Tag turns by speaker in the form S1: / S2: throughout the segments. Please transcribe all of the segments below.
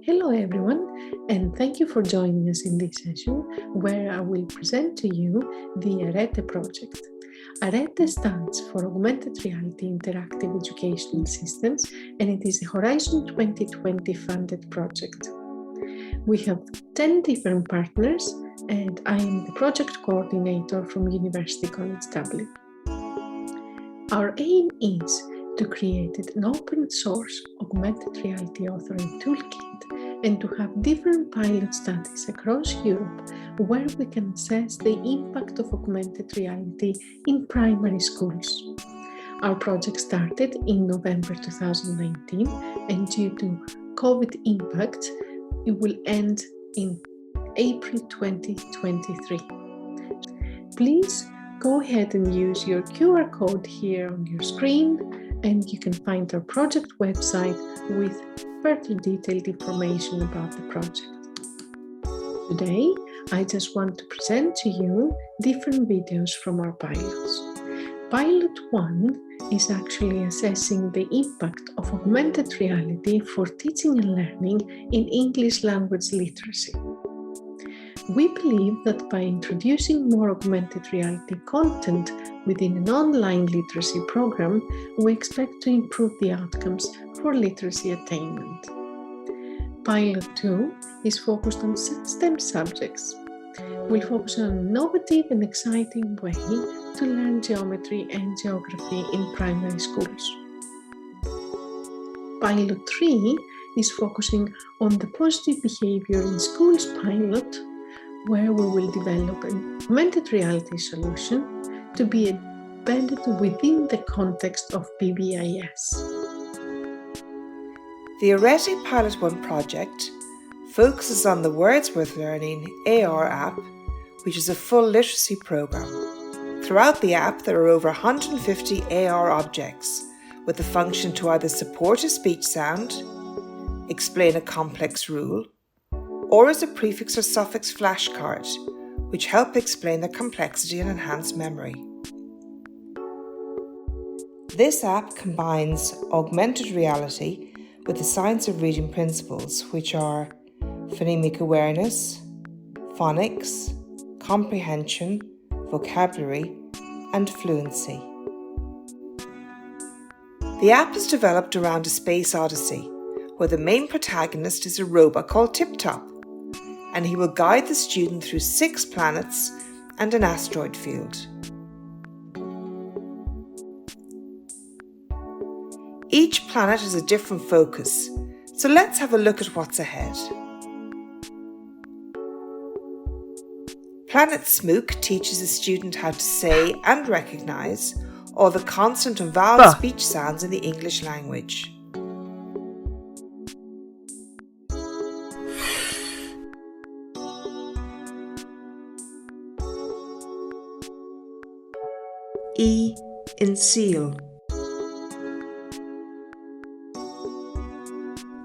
S1: Hello everyone, and thank you for joining us in this session where I will present to you the ARETE project. ARETE stands for Augmented Reality Interactive Educational Systems, and it is a Horizon 2020 funded project. We have 10 different partners, and I am the project coordinator from University College Dublin. Our aim is to create an open source augmented reality authoring toolkit and to have different pilot studies across Europe where we can assess the impact of augmented reality in primary schools. Our project started in November 2019, and due to COVID impact, it will end in April 2023. Please go ahead and use your QR code here on your screen, and you can find our project website with further detailed information about the project. Today, I just want to present to you different videos from our pilots. Pilot 1 is actually assessing the impact of augmented reality for teaching and learning in English language literacy. We believe that by introducing more augmented reality content within an online literacy program, we expect to improve the outcomes for literacy attainment. Pilot 2 is focused on STEM subjects. We'll focus on an innovative and exciting way to learn geometry and geography in primary schools. Pilot 3 is focusing on the positive behavior in schools pilot, where we will develop an augmented reality solution to be embedded within the context of PBIS.
S2: The ARETE Pilot 1 project focuses on the Wordsworth Learning AR app, which is a full literacy program. Throughout the app, there are over 150 AR objects with the function to either support a speech sound, explain a complex rule, or as a prefix or suffix flashcard, which help explain their complexity and enhance memory. This app combines augmented reality with the science of reading principles, which are phonemic awareness, phonics, comprehension, vocabulary, and fluency. The app is developed around a space odyssey, where the main protagonist is a robot called Tip-Top, and he will guide the student through 6 planets and an asteroid field. Each planet has a different focus, so let's have a look at what's ahead. Planet Smook teaches the student how to say and recognise all the consonant and vowel speech sounds in the English language. E in seal.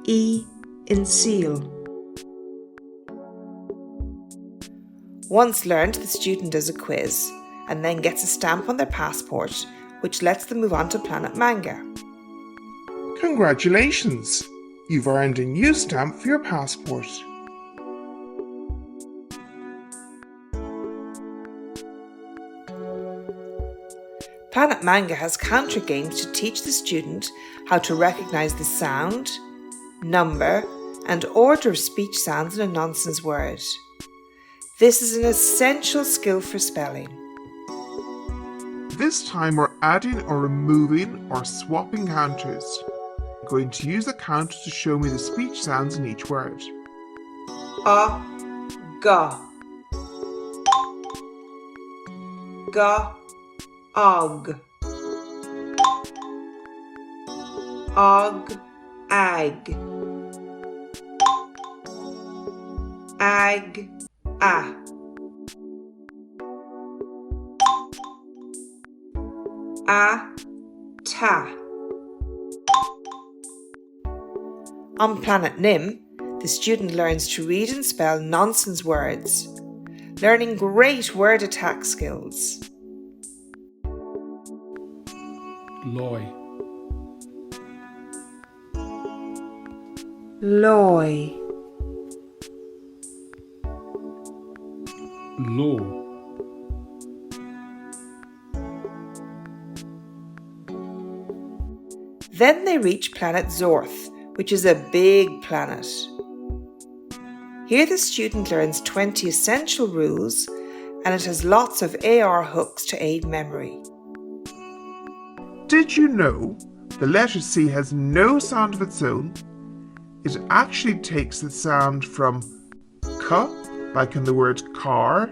S2: E in seal. Once learned, the student does a quiz and then gets a stamp on their passport, which lets them move on to Planet Manga.
S3: Congratulations! You've earned a new stamp for your passport.
S2: Planet Manga has counter games to teach the student how to recognise the sound, number, and order of speech sounds in a nonsense word. This is an essential skill for spelling.
S3: This time we're adding or removing or swapping counters. I'm going to use the counter to show me the speech sounds in each word.
S2: Ga. Ga. Og. Og. Ag. Ag. A. Ta. On Planet Nim, the student learns to read and spell nonsense words, learning great word attack skills.
S4: Loy.
S2: Loy.
S4: law.
S2: Then they reach planet Zorth, which is a big planet. Here the student learns 20 essential rules, and it has lots of AR hooks to aid memory.
S3: Did you know the letter C has no sound of its own? It actually takes the sound from K, like in the word car,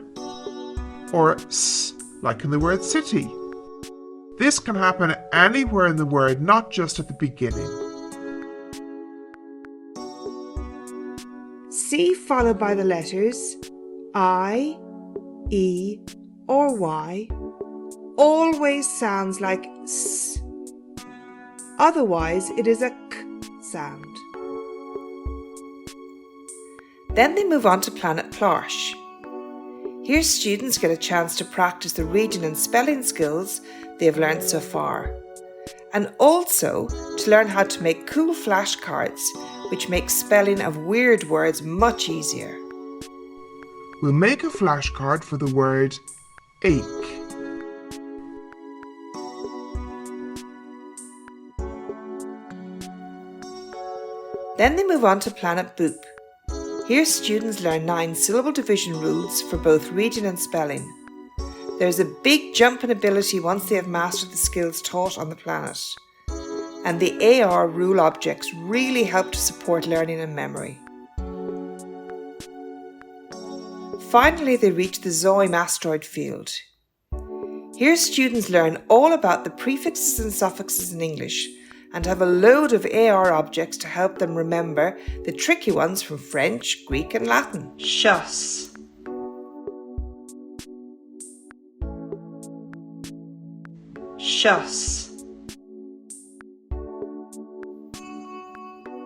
S3: or S, like in the word city. This can happen anywhere in the word, not just at the beginning.
S2: C followed by the letters I, E, or Y always sounds like S. Otherwise, it is a K sound. Then they move on to planet Plarsh. Here students get a chance to practice the reading and spelling skills they have learned so far, and also to learn how to make cool flashcards which make spelling of weird words much easier.
S3: We'll make a flashcard for the word ache.
S2: Then they move on to planet Boop. Here students learn 9 syllable division rules for both reading and spelling. There's a big jump in ability once they have mastered the skills taught on the planet. And the AR rule objects really help to support learning and memory. Finally, they reach the Zoim asteroid field. Here students learn all about the prefixes and suffixes in English and have a load of AR objects to help them remember the tricky ones from French, Greek and Latin. Chasse. Chasse.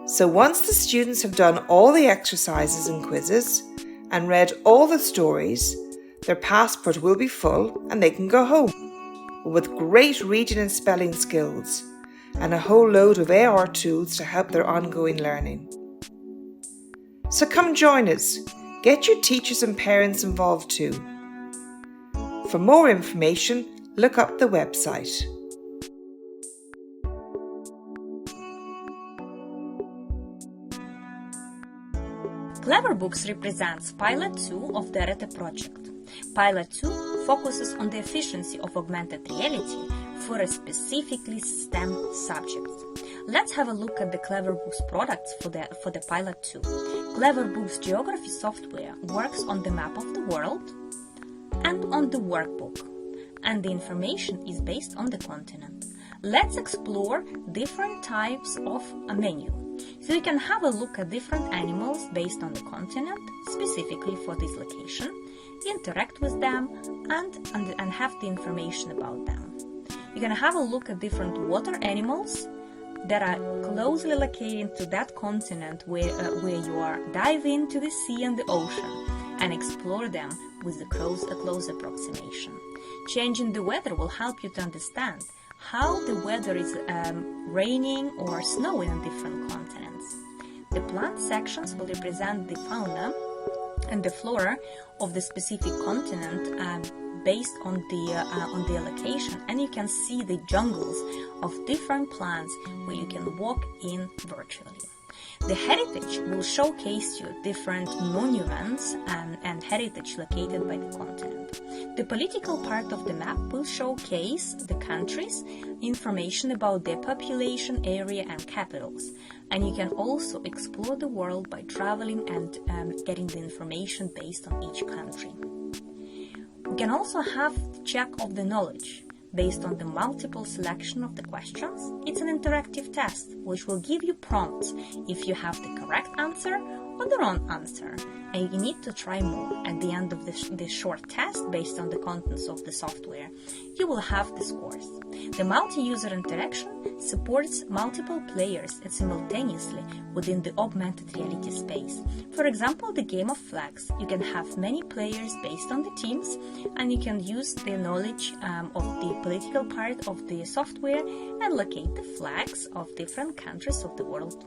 S2: So once the students have done all the exercises and quizzes and read all the stories, their passport will be full and they can go home with great reading and spelling skills and a whole load of AR tools to help their ongoing learning. So come join us. Get your teachers and parents involved too. For more information, look up the website.
S5: Cleverbooks represents Pilot 2 of the ARETE project. Pilot 2 focuses on the efficiency of augmented reality for a specifically STEM subject. Let's have a look at the Cleverbooks products for the Pilot 2. Cleverbooks geography software works on the map of the world and on the workbook, and the information is based on the continent. Let's explore different types of a menu. So you can have a look at different animals based on the continent, specifically for this location, interact with them, and have the information about them. You can have a look at different water animals that are closely located to that continent where you are diving into the sea and the ocean and explore them with a close approximation. Changing the weather will help you to understand how the weather is raining or snowing on different continents. The plant sections will represent the fauna and the flora of the specific continent based on the location, and you can see the jungles of different plants where you can walk in virtually. The heritage will showcase you different monuments and heritage located by the continent. The political part of the map will showcase the countries, information about their population, area and capitals. And you can also explore the world by traveling and getting the information based on each country. We can also have check of the knowledge. Based on the multiple selection of the questions, it's an interactive test which will give you prompts if you have the correct answer or the wrong answer, and you need to try more. At the end of this short test, based on the contents of the software, you will have the scores. The multi-user interaction supports multiple players and simultaneously within the augmented reality space. For example, the game of flags. You can have many players based on the teams, and you can use the knowledge of the political part of the software and locate the flags of different countries of the world.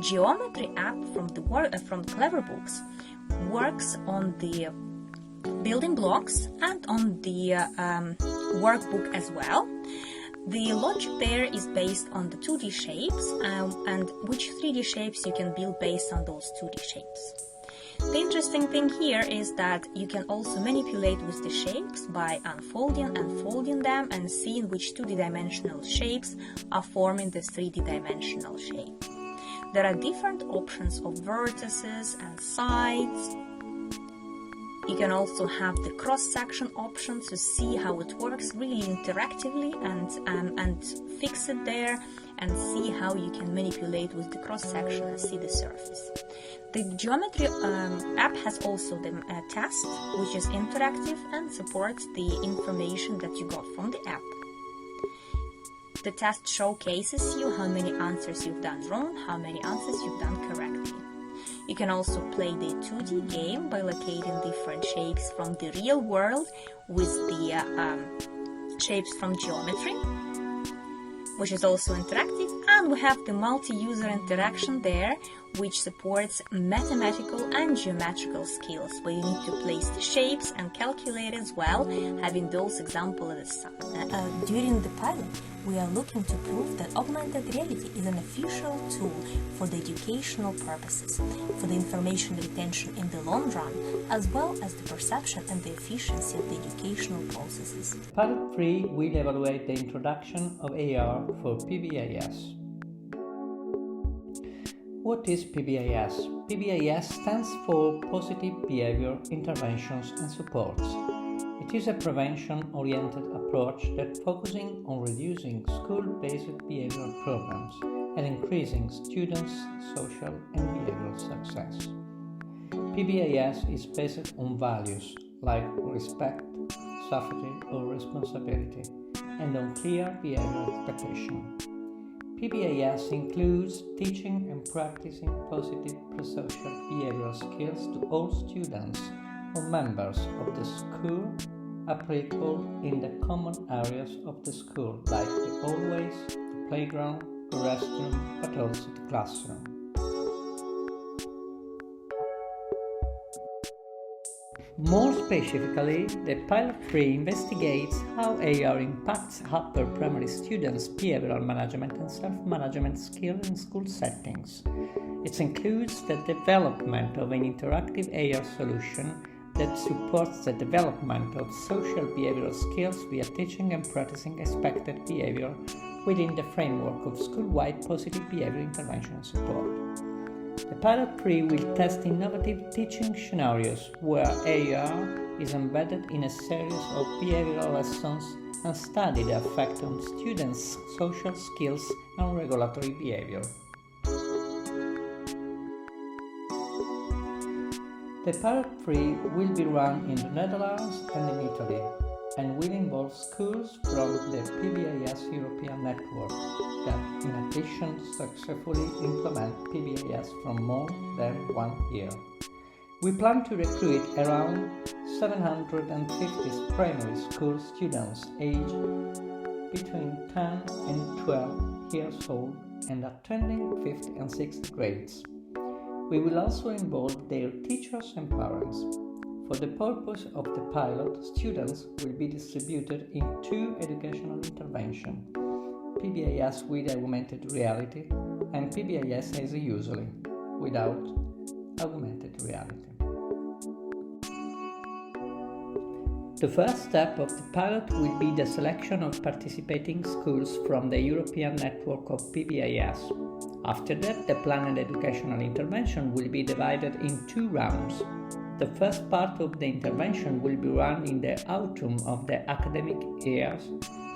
S5: Geometry app from Cleverbooks works on the building blocks and on the workbook as well. The logic there is based on the 2D shapes and which 3D shapes you can build based on those 2D shapes. The interesting thing here is that you can also manipulate with the shapes by unfolding and folding them and seeing which 2D dimensional shapes are forming the 3D dimensional shape. There are different options of vertices and sides. You can also have the cross-section option to see how it works really interactively and fix it there and see how you can manipulate with the cross-section and see the surface. The geometry app has also the test, which is interactive and supports the information that you got from the app. The test showcases you how many answers you've done wrong, how many answers you've done correctly. You can also play the 2D game by locating different shapes from the real world with the shapes from geometry, which is also interactive, and we have the multi-user interaction there, which supports mathematical and geometrical skills, where you need to place the shapes and calculate as well, having those examples at the side. During the pilot, we are looking to prove that augmented reality is an official tool for the educational purposes, for the information retention in the long run, as well as the perception and the efficiency of the educational processes.
S4: Pilot 3 will evaluate the introduction of AR for PBIS. What is PBIS? PBIS stands for Positive Behavior Interventions and Supports. It is a prevention-oriented approach that focuses on reducing school-based behavioral problems and increasing students' social and behavioral success. PBIS is based on values like respect, safety or responsibility, and on clear behavioral expectation. PBIS includes teaching and practicing positive prosocial behavioral skills to all students or members of the school applicable in the common areas of the school, like the hallways, the playground, the restroom, but also the classroom. More specifically, the Pilot 3 investigates how AR impacts upper primary students' behavioral management and self-management skills in school settings. It includes the development of an interactive AR solution that supports the development of social behavioral skills via teaching and practicing expected behavior within the framework of school-wide positive behavior intervention and support. The Pilot 3 will test innovative teaching scenarios where AR is embedded in a series of behavioral lessons and study the effect on students' social skills and regulatory behavior. The Pilot 3 will be run in the Netherlands and in Italy, and will involve schools from the PBIS European network that, in addition, successfully implement PBIS from more than 1 year. We plan to recruit around 750 primary school students aged between 10 and 12 years old and attending 5th and 6th grades. We will also involve their teachers and parents. For the purpose of the pilot, students will be distributed in 2 educational interventions, PBIS with augmented reality and PBIS as usually, without augmented reality. The first step of the pilot will be the selection of participating schools from the European network of PBIS. After that, the planned educational intervention will be divided in 2 rounds. The first part of the intervention will be run in the autumn of the academic years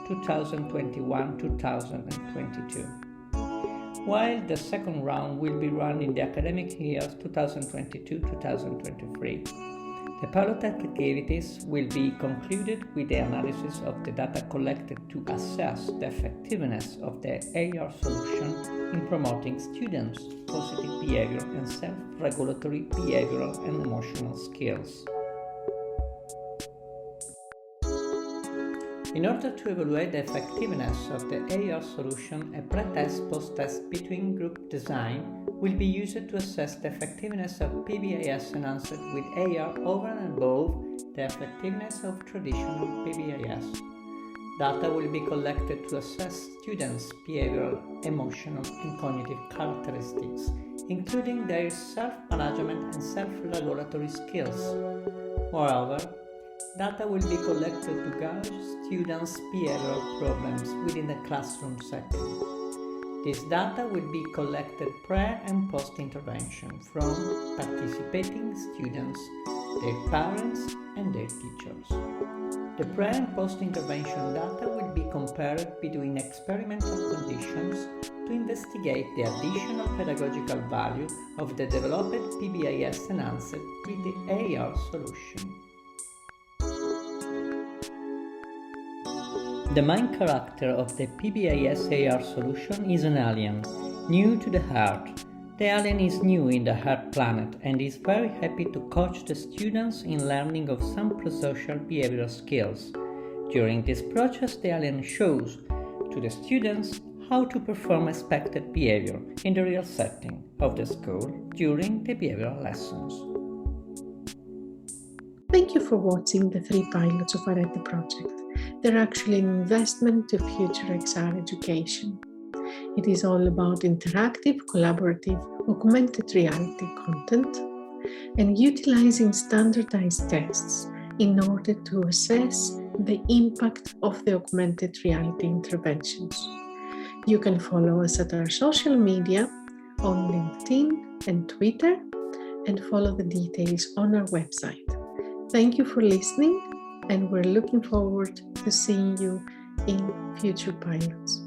S4: 2021-2022, while the second round will be run in the academic years 2022-2023. The pilot activities will be concluded with the analysis of the data collected to assess the effectiveness of the AR solution in promoting students' positive behavior and self-regulatory behavioral and emotional skills. In order to evaluate the effectiveness of the AR solution, a pre-test post-test between group design will be used to assess the effectiveness of PBIS enhanced with AR over and above the effectiveness of traditional PBIS. Data will be collected to assess students' behavioral, emotional, and cognitive characteristics, including their self-management and self-regulatory skills. Moreover, data will be collected to gauge students' behavioral problems within the classroom setting. This data will be collected pre- and post-intervention from participating students, their parents, and their teachers. The pre- and post-intervention data will be compared between experimental conditions to investigate the additional pedagogical value of the developed PBIS enhanced with the AR solution. The main character of the PBIS AR solution is an alien, new to the Earth. The alien is new in the Earth planet and is very happy to coach the students in learning of some prosocial behavioral skills. During this process, the alien shows to the students how to perform expected behavior in the real setting of the school during the behavioral lessons.
S1: Thank you for watching the 3 pilots of ARETE project. They're actually an investment to future XR education. It is all about interactive, collaborative, augmented reality content and utilizing standardized tests in order to assess the impact of the augmented reality interventions. You can follow us at our social media on LinkedIn and Twitter and follow the details on our website. Thank you for listening, and we're looking forward to seeing you in future pilots.